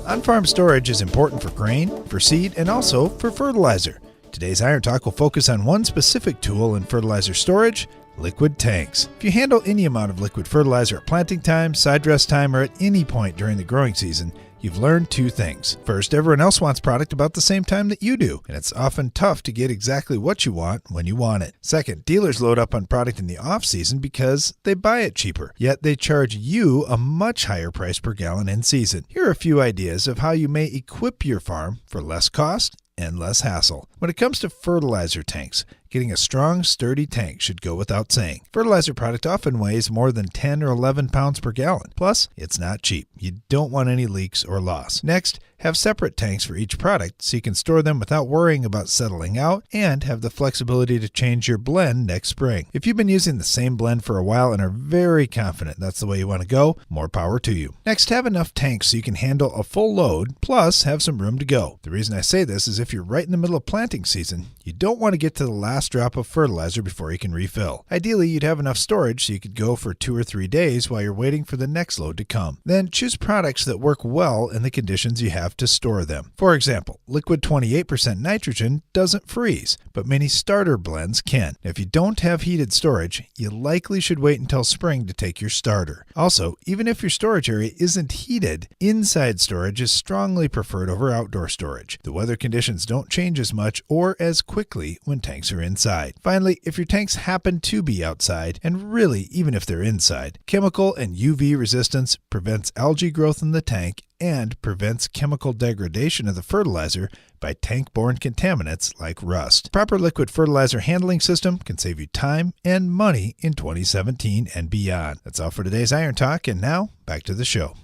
On-farm storage is important for grain, for seed, and also for fertilizer. Today's Iron Talk will focus on one specific tool in fertilizer storage: liquid tanks. If you handle any amount of liquid fertilizer at planting time, side dress time, or at any point during the growing season, you've learned two things. First, everyone else wants product about the same time that you do, and it's often tough to get exactly what you want when you want it. Second, dealers load up on product in the off-season because they buy it cheaper, yet they charge you a much higher price per gallon in season. Here are a few ideas of how you may equip your farm for less cost and less hassle. When it comes to fertilizer tanks, getting a strong, sturdy tank should go without saying. Fertilizer product often weighs more than 10 or 11 pounds per gallon. Plus, it's not cheap. You don't want any leaks or loss. Next, have separate tanks for each product so you can store them without worrying about settling out, and have the flexibility to change your blend next spring. If you've been using the same blend for a while and are very confident that's the way you want to go, more power to you. Next, have enough tanks so you can handle a full load, plus have some room to go. The reason I say this is if you're right in the middle of planting season, you don't want to get to the last drop of fertilizer before you can refill. Ideally, you'd have enough storage so you could go for 2 or 3 days while you're waiting for the next load to come. Then choose products that work well in the conditions you have to store them. For example, liquid 28% nitrogen doesn't freeze, but many starter blends can. If you don't have heated storage, you likely should wait until spring to take your starter. Also, even if your storage area isn't heated, inside storage is strongly preferred over outdoor storage. The weather conditions don't change as much or as quickly when tanks are inside. Finally, if your tanks happen to be outside, and really even if they're inside, chemical and UV resistance prevents algae growth in the tank and prevents chemical degradation of the fertilizer by tank-borne contaminants like rust. Proper liquid fertilizer handling system can save you time and money in 2017 and beyond. That's all for today's Iron Talk, and now back to the show.